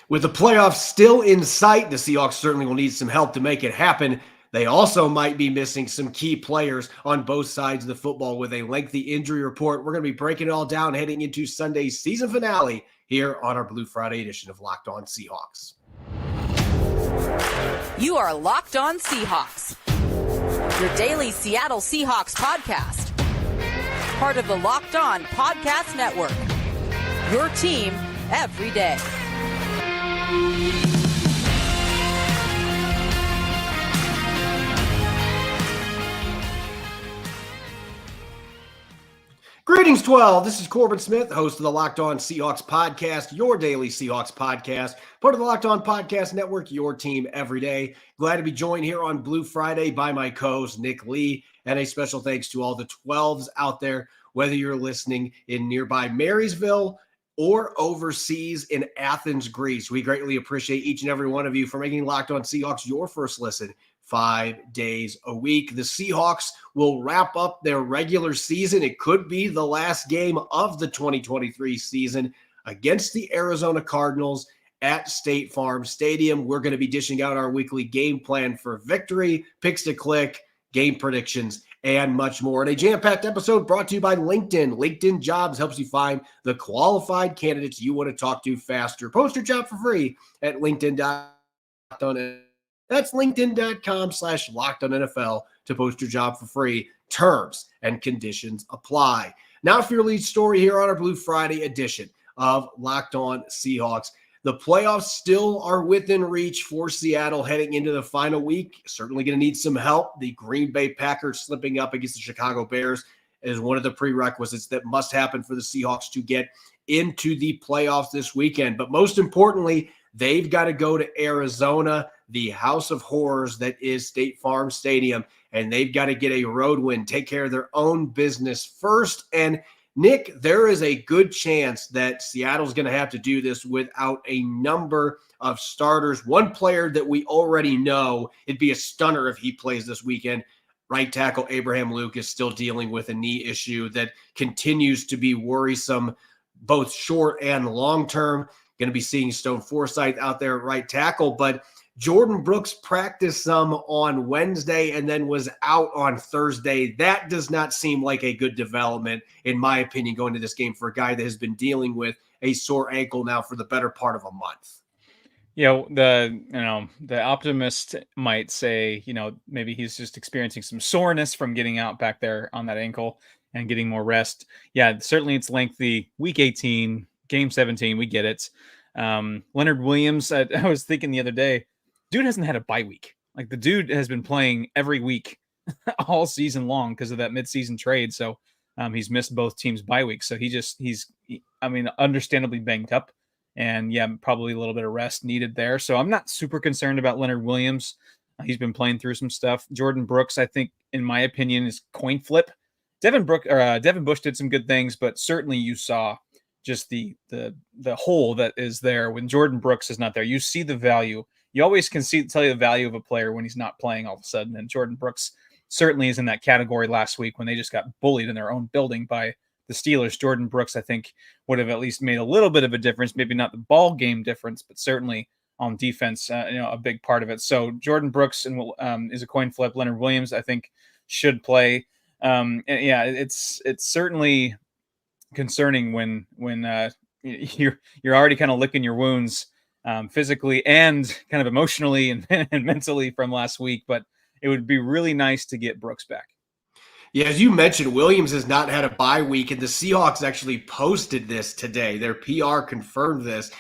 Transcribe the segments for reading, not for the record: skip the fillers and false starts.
With the playoffs still in sight, the Seahawks certainly will need some help to make it happen. They also might be missing some key players on both sides of the football with a lengthy injury report. We're going to be breaking it all down heading into Sunday's season finale here on our Blue Friday edition of Locked On Seahawks. You are Locked On Seahawks, your daily Seattle Seahawks podcast. Part of the Locked On Podcast Network, your team every day. Greetings, 12. This is Corbin Smith, host of the Locked On Seahawks podcast, your daily Seahawks podcast, part of the Locked On Podcast Network, your team every day. Glad to be joined here on Blue Friday by my co-host, Nick Lee, and a special thanks to all the 12s out there, whether you're listening in nearby Marysville or overseas in Athens, Greece. We greatly appreciate each and every one of you for making Locked On Seahawks your first listen 5 days a week. The Seahawks will wrap up their regular season. It could be the last game of the 2023 season against the Arizona Cardinals at State Farm Stadium. We're going to be dishing out our weekly game plan for victory, picks to click, game predictions, and much more. And a jam-packed episode brought to you by LinkedIn. LinkedIn Jobs helps you find the qualified candidates you want to talk to faster. Post your job for free at LinkedIn.com. That's LinkedIn.com/LockedOnNFL to post your job for free. Terms and conditions apply. Now for your lead story here on our Blue Friday edition of Locked On Seahawks. The playoffs still are within reach for Seattle heading into the final week. Certainly going to need some help. The Green Bay Packers slipping up against the Chicago Bears is one of the prerequisites that must happen for the Seahawks to get into the playoffs this weekend. But most importantly, they've got to go to Arizona, the house of horrors that is State Farm Stadium, and they've got to get a road win, take care of their own business first. And Nick, there is a good chance that Seattle's going to have to do this without a number of starters. One player that we already know, it'd be a stunner if he plays this weekend. Right tackle Abraham Luke is still dealing with a knee issue that continues to be worrisome, both short and long term. Going to be seeing Stone Forsythe out there at right tackle, but Jordan Brooks practiced some on Wednesday and then was out on Thursday. That does not seem like a good development, in my opinion, going to this game for a guy that has been dealing with a sore ankle now for the better part of a month. The optimist might say, maybe he's just experiencing some soreness from getting out back there on that ankle and getting more rest. Yeah, certainly it's lengthy. Week 18, game 17, we get it. Leonard Williams, I was thinking the other day, dude hasn't had a bye week. Like, the dude has been playing every week all season long because of that midseason trade. So he's missed both teams' bye weeks. So he's understandably banged up, and probably a little bit of rest needed there. So I'm not super concerned about Leonard Williams. He's been playing through some stuff. Jordan Brooks, I think, in my opinion, is coin flip. Devin Bush did some good things, but certainly you saw just the hole that is there when Jordan Brooks is not there. You see the value. You always can tell you the value of a player when he's not playing all of a sudden. And Jordan Brooks certainly is in that category last week when they just got bullied in their own building by the Steelers. Jordan Brooks, I think, would have at least made a little bit of a difference. Maybe not the ball game difference, but certainly on defense, a big part of it. So Jordan Brooks is a coin flip. Leonard Williams, I think, should play. It's certainly concerning when you're already kind of licking your wounds physically and kind of emotionally and mentally from last week, but it would be really nice to get Brooks back. Yeah, as you mentioned, Williams has not had a bye week, and the Seahawks actually posted this today. Their PR confirmed this.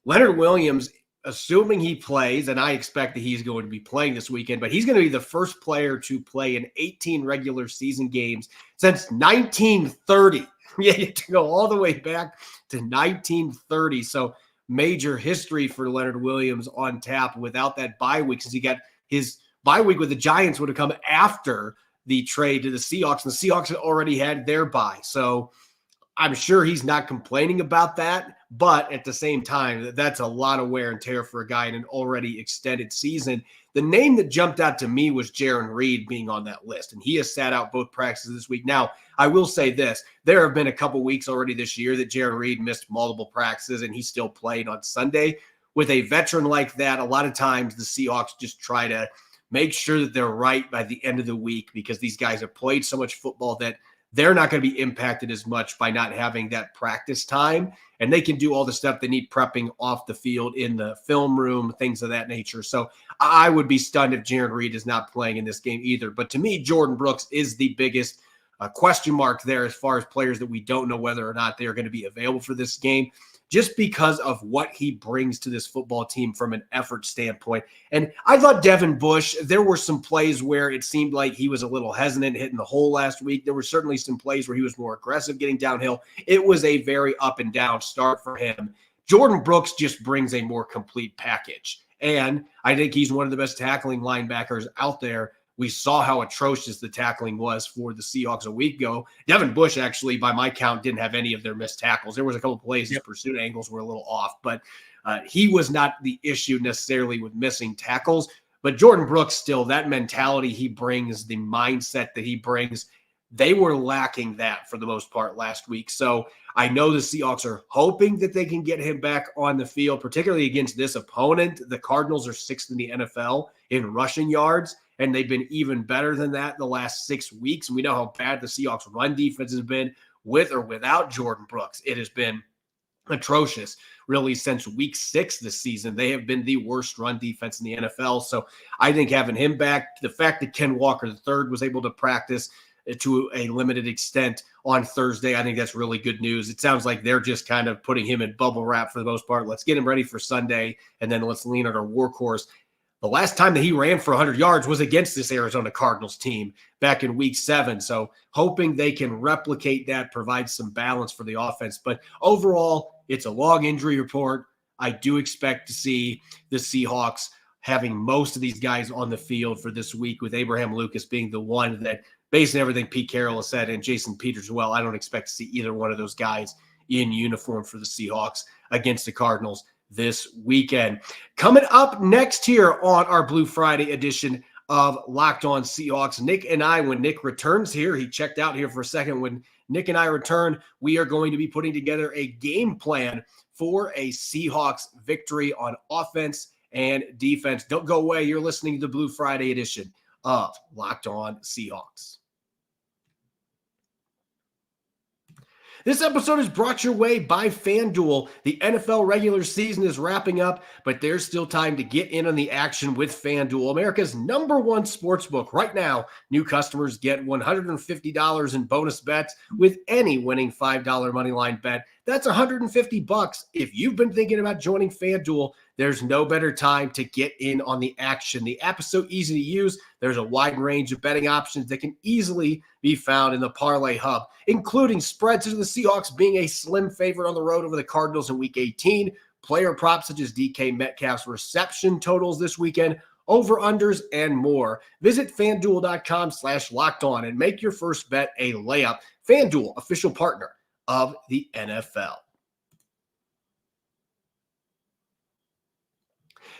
Leonard Williams, assuming he plays, and I expect that he's going to be playing this weekend, but he's going to be the first player to play in 18 regular season games since 1930. Yeah, you have to go all the way back to 1930. So major history for Leonard Williams on tap without that bye week, since he got his bye week with the Giants would have come after the trade to the Seahawks, and the Seahawks had already had their bye. So I'm sure he's not complaining about that, but at the same time, that's a lot of wear and tear for a guy in an already extended season. The name that jumped out to me was Jarran Reed being on that list, and he has sat out both practices this week. Now, I will say this. There have been a couple weeks already this year that Jarran Reed missed multiple practices, and he still played on Sunday. with a veteran like that, a lot of times the Seahawks just try to make sure that they're right by the end of the week because these guys have played so much football that they're not going to be impacted as much by not having that practice time. And they can do all the stuff they need prepping off the field in the film room, things of that nature. So I would be stunned if Jaron Reed is not playing in this game either. But to me, Jordan Brooks is the biggest question mark there as far as players that we don't know whether or not they are going to be available for this game, just because of what he brings to this football team from an effort standpoint. And I thought Devin Bush, there were some plays where it seemed like he was a little hesitant hitting the hole last week. There were certainly some plays where he was more aggressive getting downhill. It was a very up and down start for him. Jordan Brooks just brings a more complete package. And I think he's one of the best tackling linebackers out there. We saw how atrocious the tackling was for the Seahawks a week ago. Devin Bush, actually, by my count, didn't have any of their missed tackles. There was a couple of plays his pursuit angles were a little off, but he was not the issue necessarily with missing tackles. But Jordan Brooks, still, that mentality he brings, the mindset that he brings, they were lacking that for the most part last week. So I know the Seahawks are hoping that they can get him back on the field, particularly against this opponent. The Cardinals are 6th in the NFL in rushing yards, and they've been even better than that the last 6 weeks. And we know how bad the Seahawks run defense has been with or without Jordan Brooks. It has been atrocious, really, since week 6 this season. They have been the worst run defense in the NFL. So I think having him back, the fact that Ken Walker III was able to practice to a limited extent on Thursday, I think that's really good news. It sounds like they're just kind of putting him in bubble wrap for the most part. Let's get him ready for Sunday, and then let's lean on our workhorse. The last time that he ran for 100 yards was against this Arizona Cardinals team back in week 7. So hoping they can replicate that, provide some balance for the offense. But overall, it's a long injury report. I do expect to see the Seahawks having most of these guys on the field for this week, with Abraham Lucas being the one that, based on everything Pete Carroll has said, and Jason Peters as well, I don't expect to see either one of those guys in uniform for the Seahawks against the Cardinals this weekend. Coming up next here on our Blue Friday edition of Locked On Seahawks, Nick and I, when Nick returns here, he checked out here for a second. When Nick and I return, we are going to be putting together a game plan for a Seahawks victory on offense and defense. Don't go away. You're listening to the Blue Friday edition of Locked On Seahawks. This episode is brought your way by FanDuel. The NFL regular season is wrapping up, but there's still time to get in on the action with FanDuel, America's #1 sportsbook. Right now, new customers get $150 in bonus bets with any winning $5 moneyline bet. That's $150. If you've been thinking about joining FanDuel, there's no better time to get in on the action. The app is so easy to use. There's a wide range of betting options that can easily be found in the Parlay Hub, including spreads to the Seahawks being a slim favorite on the road over the Cardinals in Week 18, player props such as DK Metcalf's reception totals this weekend, over-unders, and more. Visit FanDuel.com/lockedon and make your first bet a layup. FanDuel, official partner of the NFL.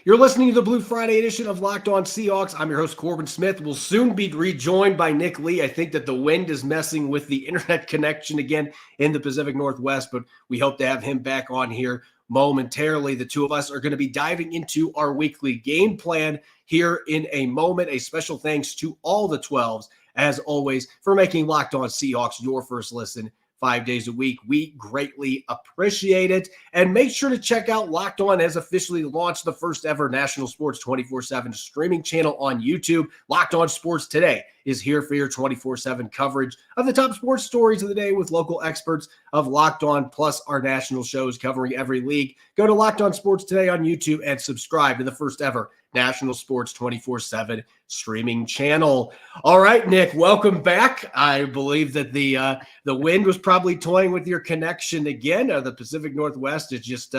You're listening to the Blue Friday edition of Locked On Seahawks. I'm your host, Corbin Smith. We'll soon be rejoined by Nick Lee. I think that the wind is messing with the internet connection again in the Pacific Northwest, but we hope to have him back on here momentarily. The two of us are going to be diving into our weekly game plan here in a moment. A special thanks to all the 12s, as always, for making Locked On Seahawks your first listen 5 days a week. We greatly appreciate it. And make sure to check out Locked On has officially launched the first ever national sports 24/7 streaming channel on YouTube. Locked On Sports Today is here for your 24/7 coverage of the top sports stories of the day with local experts of Locked On, plus our national shows covering every league. Go to Locked On Sports Today on YouTube and subscribe to the first ever national sports 24/7 streaming channel. All right, Nick, welcome back. I believe that the wind was probably toying with your connection again. The Pacific Northwest is just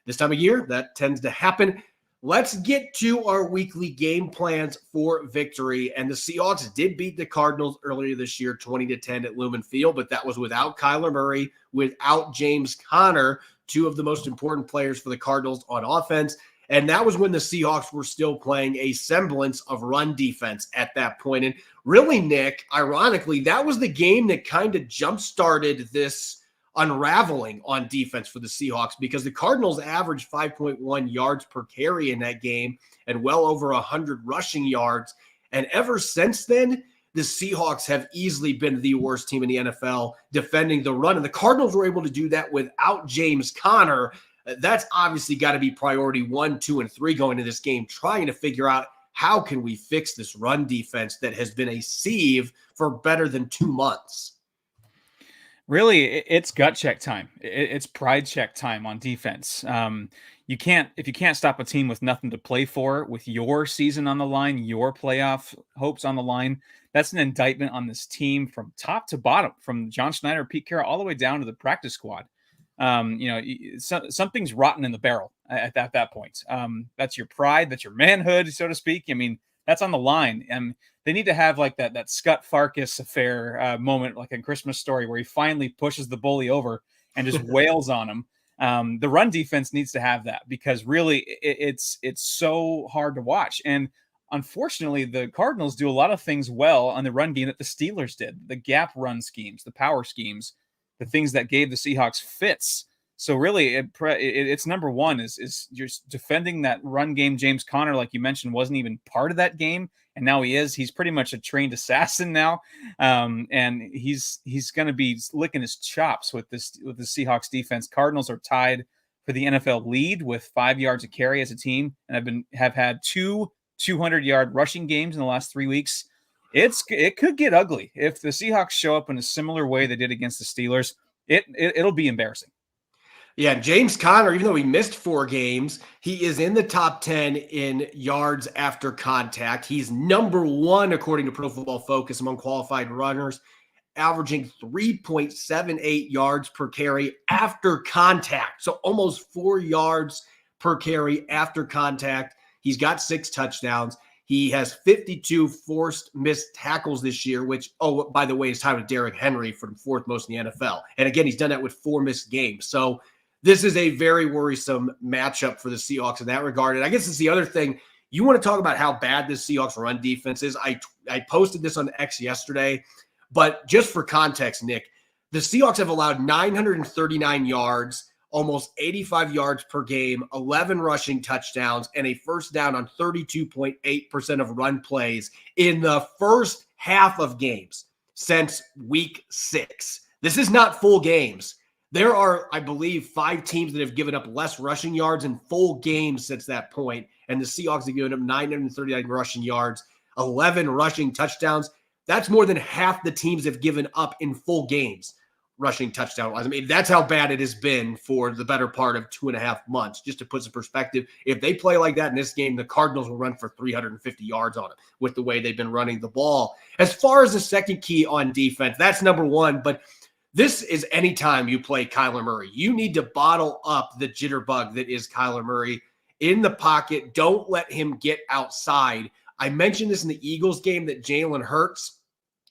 this time of year that tends to happen. Let's get to our weekly game plans for victory. And the Seahawks did beat the Cardinals earlier this year, 20-10 at Lumen Field, but that was without Kyler Murray, without James Conner, two of the most important players for the Cardinals on offense. And that was when the Seahawks were still playing a semblance of run defense at that point. And really, Nick, ironically, that was the game that kind of jump-started this unraveling on defense for the Seahawks, because the Cardinals averaged 5.1 yards per carry in that game and well over 100 rushing yards. And ever since then, the Seahawks have easily been the worst team in the NFL defending the run. And the Cardinals were able to do that without James Conner. That's obviously got to be priority 1, 2, and 3 going into this game, trying to figure out how can we fix this run defense that has been a sieve for better than 2 months. Really, it's gut check time. It's pride check time on defense. If you can't stop a team with nothing to play for, with your season on the line, your playoff hopes on the line, that's an indictment on this team from top to bottom, from John Schneider, Pete Carroll, all the way down to the practice squad. Something's rotten in the barrel at that point. That's your pride, that's your manhood, so to speak. I mean, that's on the line. And they need to have like that Scott Farkas affair moment, like in Christmas Story, where he finally pushes the bully over and just wails on him. The run defense needs to have that, because really it's so hard to watch. And unfortunately, the Cardinals do a lot of things well on the run game that the Steelers did. The gap run schemes, the power schemes, the things that gave the Seahawks fits. So really, it's number one is just defending that run game. James Conner, like you mentioned, wasn't even part of that game, and now he is. He's pretty much a trained assassin now, and he's going to be licking his chops with the Seahawks defense. Cardinals are tied for the NFL lead with 5 yards a carry as a team, and have had 2 200-yard rushing games in the last 3 weeks. It could get ugly if the Seahawks show up in a similar way they did against the Steelers. It'll be embarrassing. Yeah, James Conner, even though he missed 4 games, he is in the top 10 in yards after contact. He's number 1, according to Pro Football Focus, among qualified runners, averaging 3.78 yards per carry after contact. So almost 4 yards per carry after contact. He's got 6 touchdowns. He has 52 forced missed tackles this year, which, oh, by the way, is tied with Derrick Henry for the 4th most in the NFL. And again, he's done that with 4 missed games. So this is a very worrisome matchup for the Seahawks in that regard. And I guess it's the other thing. You want to talk about how bad this Seahawks run defense is. I posted this on X yesterday, but just for context, Nick, the Seahawks have allowed 939 yards, almost 85 yards per game, 11 rushing touchdowns, and a first down on 32.8% of run plays in the first half of games since week 6. This is not full games. There are, I believe, 5 teams that have given up less rushing yards in full games since that point, and the Seahawks have given up 939 rushing yards, 11 rushing touchdowns. That's more than half the teams have given up in full games rushing touchdown-wise. I mean, that's how bad it has been for the better part of 2.5 months. Just to put some perspective, if they play like that in this game, the Cardinals will run for 350 yards on it with the way they've been running the ball. As far as the second key on defense, that's number 1, but this is anytime you play Kyler Murray. You need to bottle up the jitterbug that is Kyler Murray in the pocket. Don't let him get outside. I mentioned this in the Eagles game that Jalen Hurts,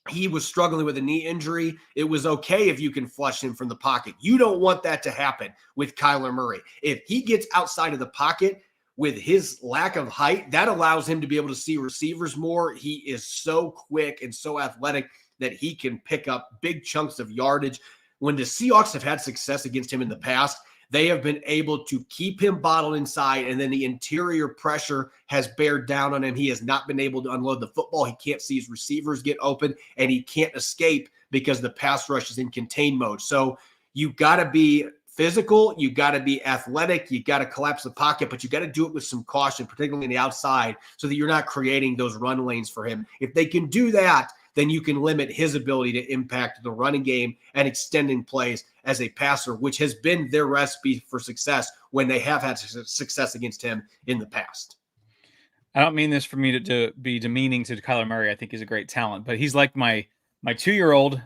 he was struggling with a knee injury. It was okay if you can flush him from the pocket. You don't want that to happen with Kyler Murray. If he gets outside of the pocket with his lack of height, that allows him to be able to see receivers more. He is so quick and so athletic that he can pick up big chunks of yardage. When the Seahawks have had success against him in the past, they have been able to keep him bottled inside, and then the interior pressure has bared down on him. He has not been able to unload the football. He can't see his receivers get open, and he can't escape because the pass rush is in contain mode. So you got to be physical, you got to be athletic, you got to collapse the pocket, but you got to do it with some caution, particularly on the outside, so that you're not creating those run lanes for him. If they can do that, then you can limit his ability to impact the running game and extending plays as a passer, which has been their recipe for success when they have had success against him in the past. I don't mean this for me to be demeaning to Kyler Murray. I think he's a great talent, but he's like my 2-year-old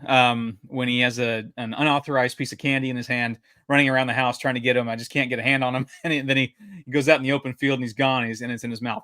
when he has an unauthorized piece of candy in his hand, running around the house trying to get him. I just can't get a hand on him. And then he goes out in the open field and he's gone and it's in his mouth.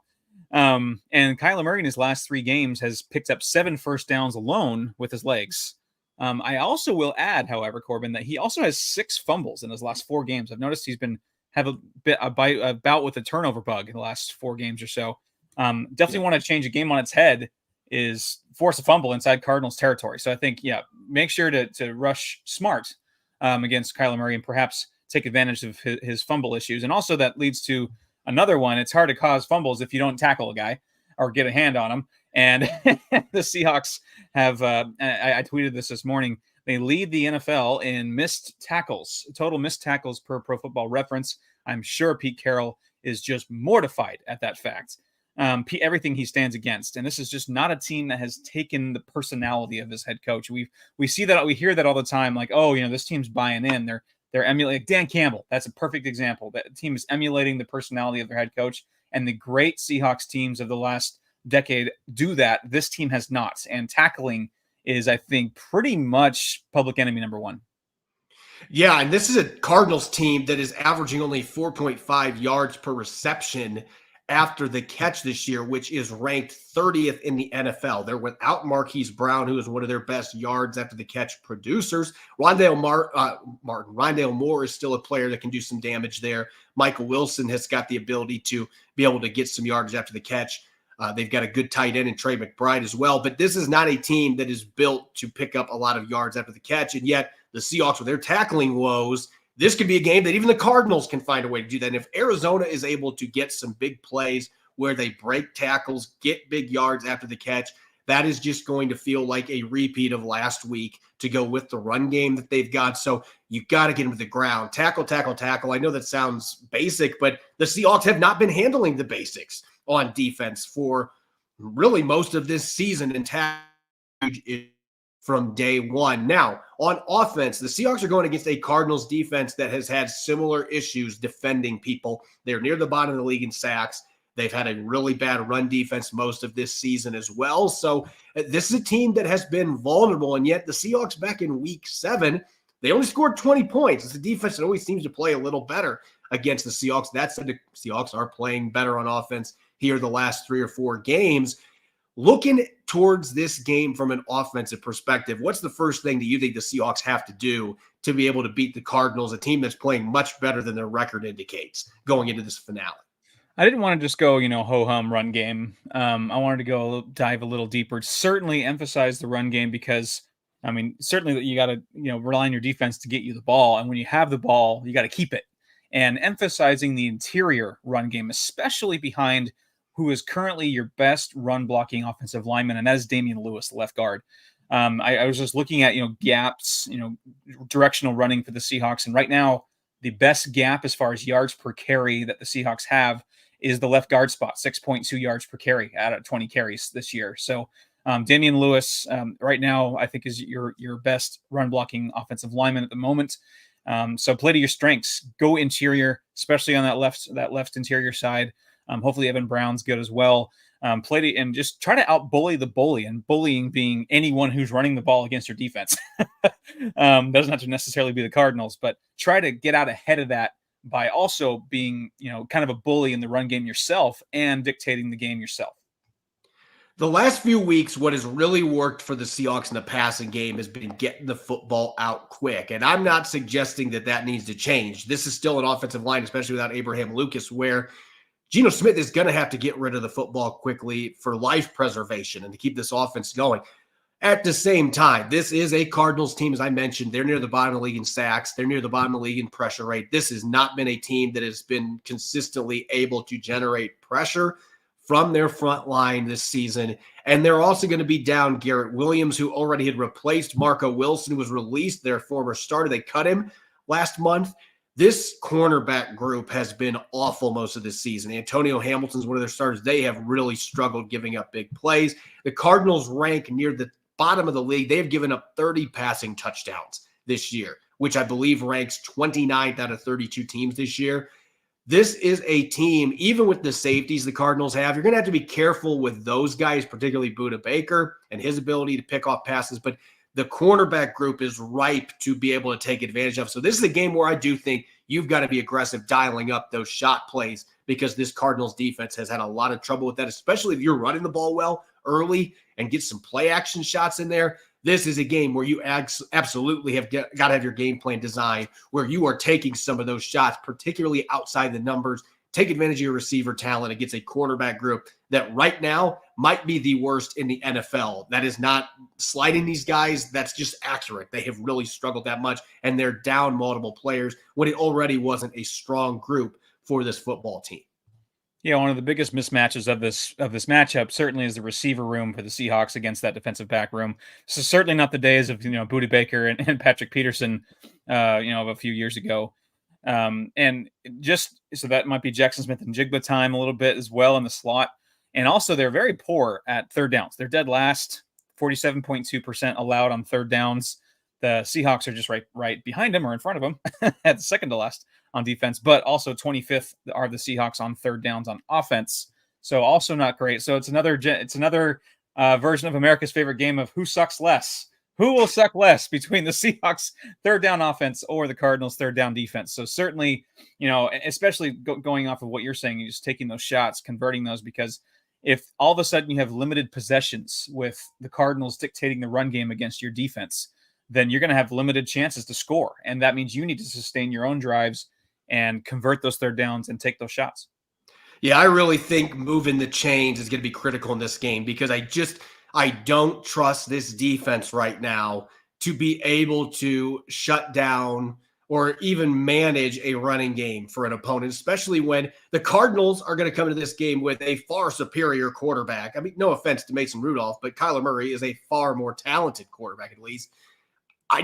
And Kyler Murray in his last 3 games has picked up 7 first downs alone with his legs. I also will add, however, Corbin, that he also has 6 fumbles in his last 4 games. I've noticed he's been have a bout with a turnover bug in the last 4 games or so. Definitely want to change a game on its head is force a fumble inside Cardinals territory. So I think, make sure to rush smart against Kyler Murray and perhaps take advantage of his fumble issues. And also that leads to another one. It's hard to cause fumbles if you don't tackle a guy or get a hand on him. And the Seahawks have, I tweeted this morning, they lead the NFL in missed tackles, total missed tackles per Pro Football Reference. I'm sure Pete Carroll is just mortified at that fact. Everything he stands against. And this is just not a team that has taken the personality of his head coach. We see that, we hear that all the time, like, oh, this team's buying in. They're emulating Dan Campbell. That's a perfect example. That team is emulating the personality of their head coach. And the great Seahawks teams of the last decade do that. This team has not. And tackling is, I think, pretty much public enemy number one. Yeah, and this is a Cardinals team that is averaging only 4.5 yards per reception after the catch this year, which is ranked 30th in the NFL. They're without Marquise Brown, who is one of their best yards after the catch producers. Rondale Moore is still a player that can do some damage there. Michael Wilson has got the ability to be able to get some yards after the catch. They've got a good tight end in Trey McBride as well. But this is not a team that is built to pick up a lot of yards after the catch. And yet the Seahawks, with their tackling woes, this could be a game that even the Cardinals can find a way to do that. And if Arizona is able to get some big plays where they break tackles, get big yards after the catch, that is just going to feel like a repeat of last week to go with the run game that they've got. So you got to get them to the ground. Tackle, tackle, tackle. I know that sounds basic, but the Seahawks have not been handling the basics on defense for really most of this season, and from day one. Now, on offense, the Seahawks are going against a Cardinals defense that has had similar issues defending people. They're near the bottom of the league in sacks. They've had a really bad run defense most of this season as well. So this is a team that has been vulnerable, and yet the Seahawks back in week 7, they only scored 20 points. It's a defense that always seems to play a little better against the Seahawks. That said, the Seahawks are playing better on offense here the last 3 or 4 games. Looking towards this game from an offensive perspective, what's the first thing that you think the Seahawks have to do to be able to beat the Cardinals, a team that's playing much better than their record indicates going into this finale? I didn't want to just go, ho-hum run game. I wanted to go dive a little deeper. Certainly emphasize the run game because, certainly you got to, rely on your defense to get you the ball. And when you have the ball, you got to keep it. And emphasizing the interior run game, especially behind who is currently your best run blocking offensive lineman, and that is Damian Lewis, the left guard. I was just looking at, gaps, directional running for the Seahawks. And right now, the best gap as far as yards per carry that the Seahawks have is the left guard spot, 6.2 yards per carry out of 20 carries this year. So Damian Lewis right now, I think, is your best run blocking offensive lineman at the moment. So play to your strengths, go interior, especially on that left interior side. Hopefully Evan Brown's good as well. Play and just try to out-bully the bully, and bullying being anyone who's running the ball against your defense. Doesn't have to necessarily be the Cardinals, but try to get out ahead of that by also being, kind of a bully in the run game yourself and dictating the game yourself. The last few weeks, what has really worked for the Seahawks in the passing game has been getting the football out quick. And I'm not suggesting that needs to change. This is still an offensive line, especially without Abraham Lucas, where Geno Smith is going to have to get rid of the football quickly for life preservation and to keep this offense going. At the same time, this is a Cardinals team, as I mentioned. They're near the bottom of the league in sacks. They're near the bottom of the league in pressure rate. This has not been a team that has been consistently able to generate pressure from their front line this season. And they're also going to be down Garrett Williams, who already had replaced Marco Wilson, who was released, their former starter. They cut him last month. This cornerback group has been awful most of this season. Antonio Hamilton's one of their starters. They have really struggled giving up big plays. The Cardinals rank near the bottom of the league. They've given up 30 passing touchdowns this year, which I believe ranks 29th out of 32 teams this year. This is a team, even with the safeties the Cardinals have, you're going to have to be careful with those guys, particularly Budda Baker and his ability to pick off passes. But the cornerback group is ripe to be able to take advantage of. So this is a game where I do think you've got to be aggressive, dialing up those shot plays, because this Cardinals defense has had a lot of trouble with that, especially if you're running the ball well early and get some play action shots in there. This is a game where you absolutely have got to have your game plan designed where you are taking some of those shots, particularly outside the numbers, take advantage of your receiver talent against a quarterback group that right now might be the worst in the NFL. That is not slighting these guys. That's just accurate. They have really struggled that much, and they're down multiple players when it already wasn't a strong group for this football team. Yeah, one of the biggest mismatches of this matchup certainly is the receiver room for the Seahawks against that defensive back room. This is certainly not the days of Booty Baker and Patrick Peterson, of a few years ago. And just so that might be Jackson Smith and Jigba time a little bit as well in the slot. And also they're very poor at third downs. They're dead last, 47.2% allowed on third downs. The Seahawks are just right behind them or in front of them at the second to last on defense, but also 25th are the Seahawks on third downs on offense. So also not great. So it's another version of America's favorite game of who sucks less. Who will suck less between the Seahawks third down offense or the Cardinals third down defense? So certainly, especially going off of what you're saying, you're just taking those shots, converting those, because if all of a sudden you have limited possessions with the Cardinals dictating the run game against your defense, then you're going to have limited chances to score. And that means you need to sustain your own drives and convert those third downs and take those shots. Yeah, I really think moving the chains is going to be critical in this game, because I don't trust this defense right now to be able to shut down or even manage a running game for an opponent, especially when the Cardinals are going to come into this game with a far superior quarterback. I mean, no offense to Mason Rudolph, but Kyler Murray is a far more talented quarterback, at least. I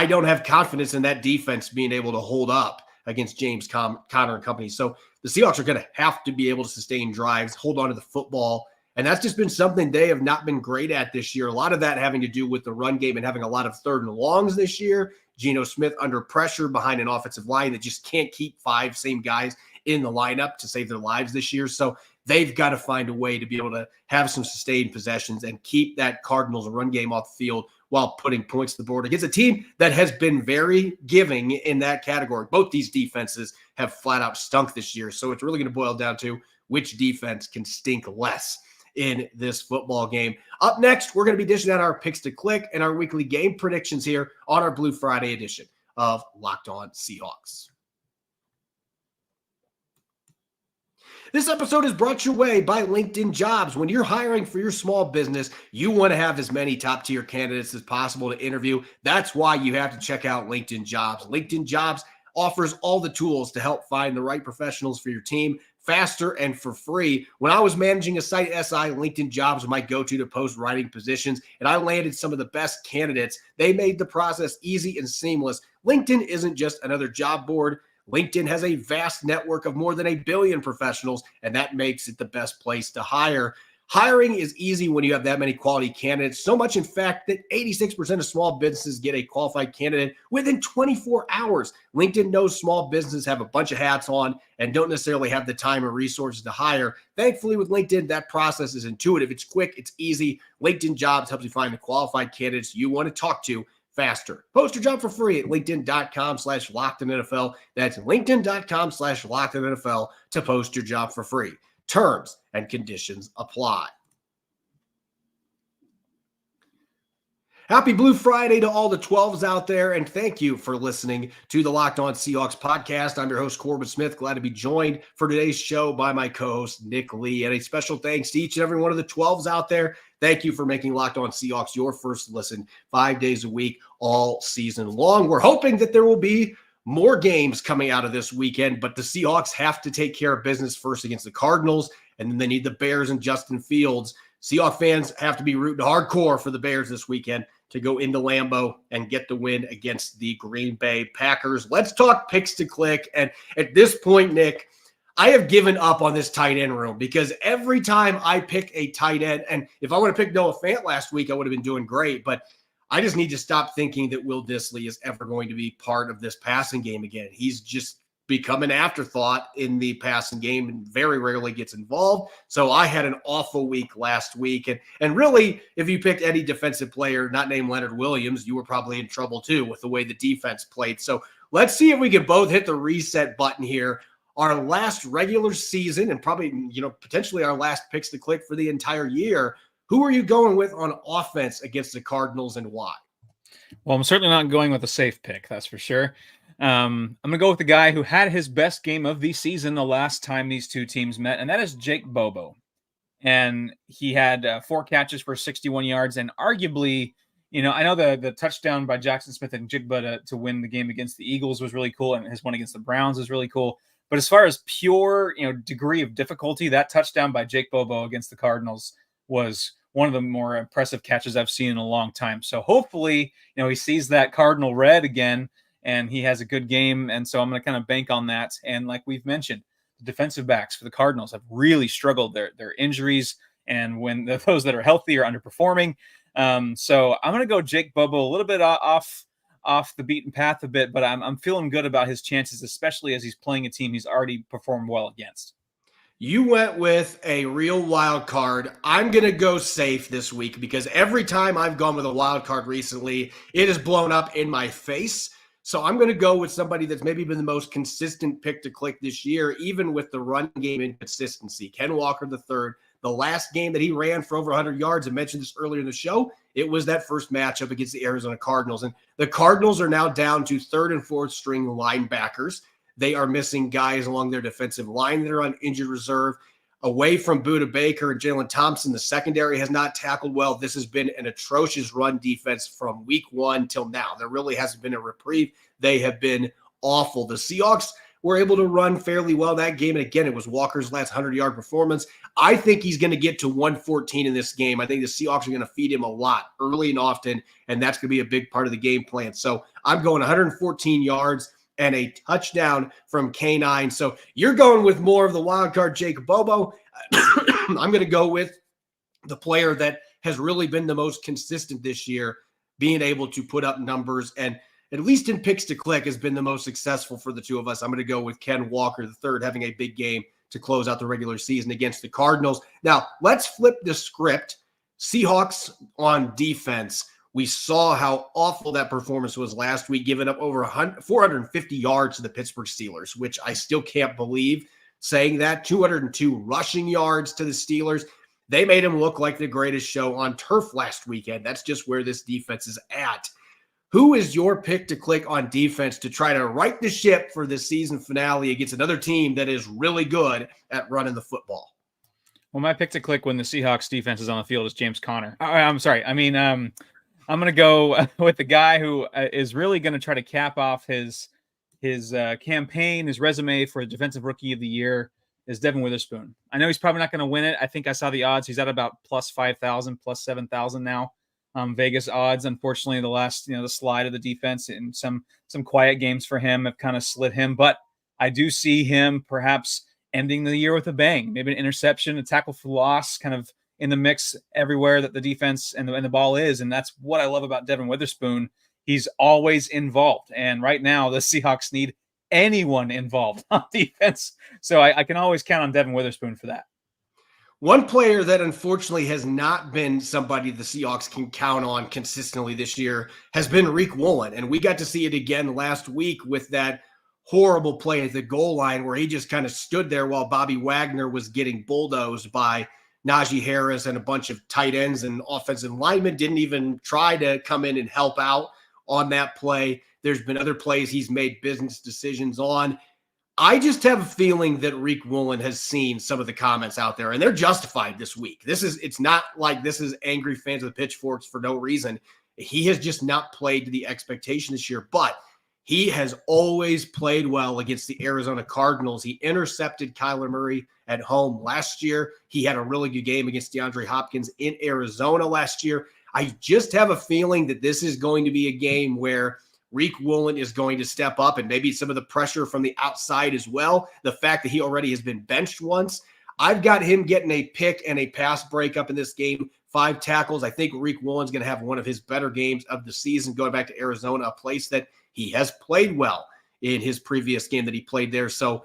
don't have confidence in that defense being able to hold up against James Conner and company. So the Seahawks are going to have to be able to sustain drives, hold on to the football. And that's just been something they have not been great at this year. A lot of that having to do with the run game and having a lot of third and longs this year. Geno Smith under pressure behind an offensive line that just can't keep five same guys in the lineup to save their lives this year. So they've got to find a way to be able to have some sustained possessions and keep that Cardinals run game off the field while putting points to the board against a team that has been very giving in that category. Both these defenses have flat out stunk this year. So it's really going to boil down to which defense can stink less in this football game. Up next, we're going to be dishing out our picks to click and our weekly game predictions here on our Blue Friday edition of Locked On Seahawks. This episode is brought your way by LinkedIn Jobs. When you're hiring for your small business, you want to have as many top-tier candidates as possible to interview. That's why you have to check out LinkedIn Jobs. LinkedIn Jobs offers all the tools to help find the right professionals for your team faster and for free. When I was managing a site at SI, LinkedIn Jobs was my go-to to post writing positions, and I landed some of the best candidates. They made the process easy and seamless. LinkedIn isn't just another job board. LinkedIn has a vast network of more than 1 billion professionals, and that makes it the best place to hire. Hiring is easy when you have that many quality candidates. So much, in fact, that 86% of small businesses get a qualified candidate within 24 hours. LinkedIn knows small businesses have a bunch of hats on and don't necessarily have the time or resources to hire. Thankfully, with LinkedIn, that process is intuitive. It's quick. It's easy. LinkedIn Jobs helps you find the qualified candidates you want to talk to faster. Post your job for free at linkedin.com/LockedOnNFL. That's linkedin.com/LockedOnNFL to post your job for free. Terms and conditions apply. Happy Blue Friday to all the 12s out there, and thank you for listening to the Locked On Seahawks podcast. I'm your host, Corbin Smith. Glad to be joined for today's show by my co-host, Nick Lee. And a special thanks to each and every one of the 12s out there. Thank you for making Locked On Seahawks your first listen 5 days a week, all season long. We're hoping that there will be more games coming out of this weekend, but the Seahawks have to take care of business first against the Cardinals, and then they need the Bears and Justin Fields. Seahawks fans have to be rooting hardcore for the Bears this weekend to go into Lambeau and get the win against the Green Bay Packers. Let's talk picks to click. And at this point, Nick, I have given up on this tight end room because every time I pick a tight end, and if I would have picked Noah Fant last week, I would have been doing great, but I just need to stop thinking that Will Dissly is ever going to be part of this passing game again. He's just become an afterthought in the passing game and very rarely gets involved. So I had an awful week last week. And really, if you picked any defensive player not named Leonard Williams, you were probably in trouble too with the way the defense played. So let's see if we can both hit the reset button here. Our last regular season and probably, potentially our last picks to click for the entire year. Who are you going with on offense against the Cardinals and why? Well, I'm certainly not going with a safe pick, that's for sure. I'm going to go with the guy who had his best game of the season the last time these two teams met, and that is Jake Bobo. And he had 4 catches for 61 yards, and arguably, I know the touchdown by Jackson Smith and Jigba to win the game against the Eagles was really cool, and his one against the Browns was really cool. But as far as pure, degree of difficulty, that touchdown by Jake Bobo against the Cardinals was one of the more impressive catches I've seen in a long time. So hopefully, he sees that Cardinal red again and he has a good game. And so I'm going to kind of bank on that. And like we've mentioned, the defensive backs for the Cardinals have really struggled. Their injuries, and when those that are healthy are underperforming. So I'm going to go Jake Bobo, a little bit off the beaten path a bit, but I'm feeling good about his chances, especially as he's playing a team he's already performed well against. You went with a real wild card. I'm going to go safe this week because every time I've gone with a wild card recently, it has blown up in my face. So I'm going to go with somebody that's maybe been the most consistent pick to click this year, even with the run game inconsistency. Ken Walker III, the last game that he ran for over 100 yards, I mentioned this earlier in the show, it was that first matchup against the Arizona Cardinals. And the Cardinals are now down to 3rd and 4th string linebackers. They are missing guys along their defensive line that are on injured reserve. Away from Budda Baker and Jalen Thompson, the secondary has not tackled well. This has been an atrocious run defense from week 1 till now. There really hasn't been a reprieve. They have been awful. The Seahawks were able to run fairly well that game. And again, it was Walker's last 100-yard performance. I think he's going to get to 114 in this game. I think the Seahawks are going to feed him a lot early and often, and that's going to be a big part of the game plan. So I'm going 114 yards and a touchdown from K9. So you're going with more of the wild card, Jake Bobo. I'm going to go with the player that has really been the most consistent this year, being able to put up numbers and at least in picks to click has been the most successful for the two of us. I'm going to go with Ken Walker III having a big game to close out the regular season against the Cardinals. Now, let's flip the script. Seahawks on defense. We saw how awful that performance was last week, giving up over 450 yards to the Pittsburgh Steelers, which I still can't believe saying that. 202 rushing yards to the Steelers. They made them look like the greatest show on turf last weekend. That's just where this defense is at. Who is your pick to click on defense to try to right the ship for the season finale against another team that is really good at running the football? Well, my pick to click when the Seahawks defense is on the field is James Conner. I'm sorry. I'm going to go with the guy who is really going to try to cap off his campaign, his resume for Defensive Rookie of the Year is Devin Witherspoon. I know he's probably not going to win it. I think I saw the odds. He's at about plus 5,000, plus 7,000 now. Vegas odds, unfortunately, the last, the slide of the defense and some quiet games for him have kind of slid him. But I do see him perhaps ending the year with a bang, maybe an interception, a tackle for loss, kind of in the mix everywhere that the defense and the ball is. And that's what I love about Devin Witherspoon. He's always involved. And right now the Seahawks need anyone involved on defense. So I can always count on Devin Witherspoon for that. One player that unfortunately has not been somebody the Seahawks can count on consistently this year has been Riq Woolen. And we got to see it again last week with that horrible play at the goal line where he just kind of stood there while Bobby Wagner was getting bulldozed by Najee Harris and a bunch of tight ends and offensive linemen. Didn't even try to come in and help out on that play. There's been other plays he's made business decisions on. I just have a feeling that Riq Woolen has seen some of the comments out there, and they're justified this week. It's not like this is angry fans with pitchforks for no reason. He has just not played to the expectation this year, but he has always played well against the Arizona Cardinals. He intercepted Kyler Murray at home last year. He had a really good game against DeAndre Hopkins in Arizona last year. I just have a feeling that this is going to be a game where Riq Woolen is going to step up and maybe some of the pressure from the outside as well. The fact that he already has been benched once. I've got him getting a pick and a pass breakup in this game, 5 tackles. I think Riq Woolen's going to have one of his better games of the season going back to Arizona, a place that he has played well in his previous game that he played there. So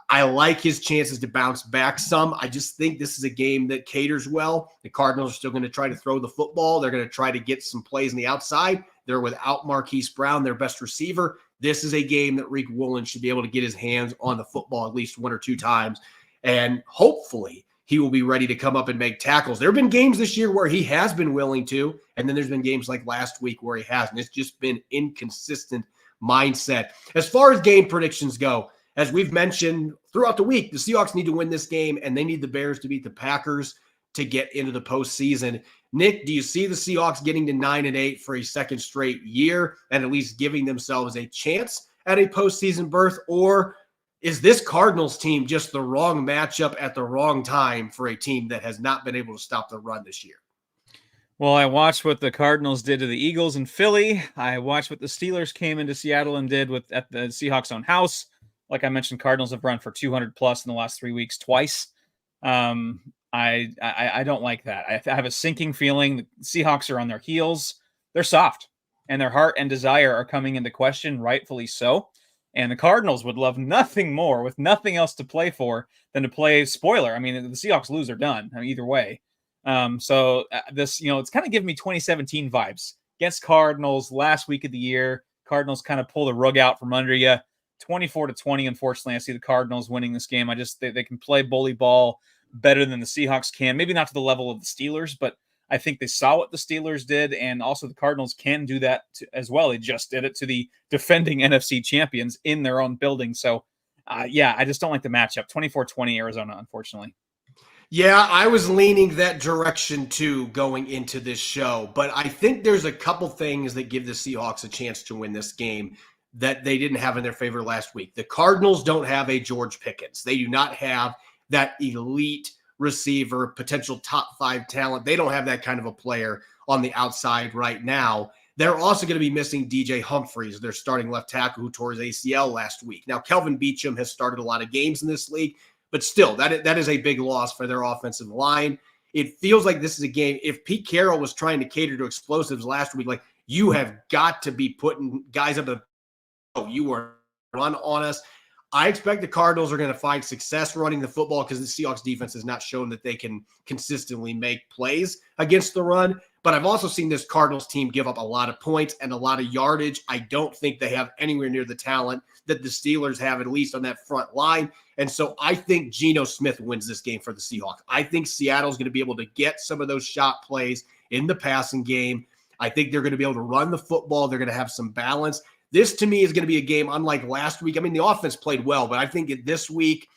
I like his chances to bounce back some. I just think this is a game that caters well. The Cardinals are still going to try to throw the football. They're going to try to get some plays on the outside. They're without Marquise Brown, their best receiver. This is a game that Riq Woolen should be able to get his hands on the football at least 1 or 2 times. And hopefully he will be ready to come up and make tackles. There have been games this year where he has been willing to, and then there's been games like last week where he hasn't. It's just been inconsistent mindset. As far as game predictions go, as we've mentioned throughout the week, the Seahawks need to win this game, and they need the Bears to beat the Packers to get into the postseason. Nick, do you see the Seahawks getting to 9-8 for a second straight year and at least giving themselves a chance at a postseason berth? Or is this Cardinals team just the wrong matchup at the wrong time for a team that has not been able to stop the run this year? Well, I watched what the Cardinals did to the Eagles in Philly. I watched what the Steelers came into Seattle and did at the Seahawks' own house. Like I mentioned, Cardinals have run for 200 plus in the last 3 weeks twice. I don't like that. I have a sinking feeling. The Seahawks are on their heels. They're soft, and their heart and desire are coming into question, rightfully so. And the Cardinals would love nothing more, with nothing else to play for, than to play spoiler. I mean, the Seahawks lose, they're done. I mean, either way. This, it's kind of giving me 2017 vibes against Cardinals last week of the year. Cardinals kind of pull the rug out from under you. 24-20. Unfortunately, I see the Cardinals winning this game. They can play bully ball better than the Seahawks can. Maybe not to the level of the Steelers, but I think they saw what the Steelers did, and also the Cardinals can do that as well. They just did it to the defending NFC champions in their own building. So, I just don't like the matchup. 24-20 Arizona, unfortunately. Yeah, I was leaning that direction too going into this show, but I think there's a couple things that give the Seahawks a chance to win this game that they didn't have in their favor last week. The Cardinals don't have a George Pickens. They do not have that elite receiver, potential top 5 talent. They don't have that kind of a player on the outside right now. They're also going to be missing DJ Humphries, their starting left tackle, who tore his ACL last week. Now, Kelvin Beachum has started a lot of games in this league, but still, that is a big loss for their offensive line. It feels like this is a game. If Pete Carroll was trying to cater to explosives last week, like, you have got to be putting guys up. You are run on us. I expect the Cardinals are going to find success running the football because the Seahawks defense has not shown that they can consistently make plays against the run. But I've also seen this Cardinals team give up a lot of points and a lot of yardage. I don't think they have anywhere near the talent that the Steelers have, at least on that front line. And so I think Geno Smith wins this game for the Seahawks. I think Seattle's going to be able to get some of those shot plays in the passing game. I think they're going to be able to run the football. They're going to have some balance. This, to me, is going to be a game unlike last week. I mean, the offense played well, but I think this week,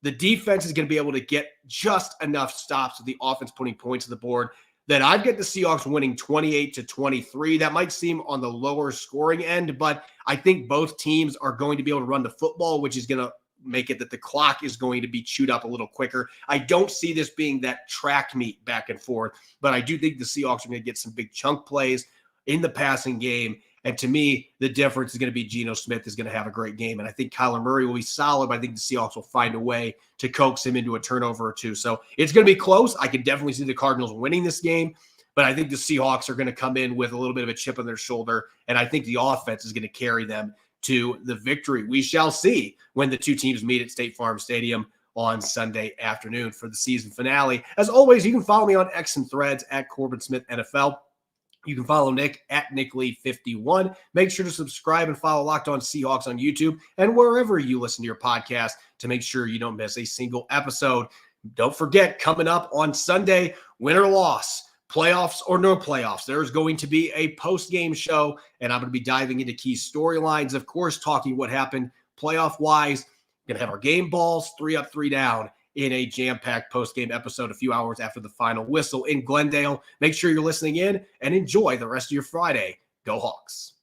the defense is going to be able to get just enough stops with the offense putting points on the board that I've got the Seahawks winning 28-23. That might seem on the lower scoring end, but I think both teams are going to be able to run the football, which is going to make it that the clock is going to be chewed up a little quicker. I don't see this being that track meet back and forth, but I do think the Seahawks are going to get some big chunk plays in the passing game. And to me, the difference is going to be Geno Smith is going to have a great game. And I think Kyler Murray will be solid, but I think the Seahawks will find a way to coax him into a turnover or two. So it's going to be close. I can definitely see the Cardinals winning this game, but I think the Seahawks are going to come in with a little bit of a chip on their shoulder. And I think the offense is going to carry them to the victory. We shall see when the two teams meet at State Farm Stadium on Sunday afternoon for the season finale. As always, you can follow me on X and Threads at Corbin Smith NFL. You can follow Nick at NickLee51. Make sure to subscribe and follow Locked On Seahawks on YouTube and wherever you listen to your podcast to make sure you don't miss a single episode. Don't forget, coming up on Sunday, win or loss, playoffs or no playoffs, there's going to be a post-game show, and I'm going to be diving into key storylines, of course, talking what happened playoff-wise. Going to have our game balls, 3 up, 3 down, in a jam-packed post-game episode a few hours after the final whistle in Glendale. Make sure you're listening in and enjoy the rest of your Friday. Go Hawks.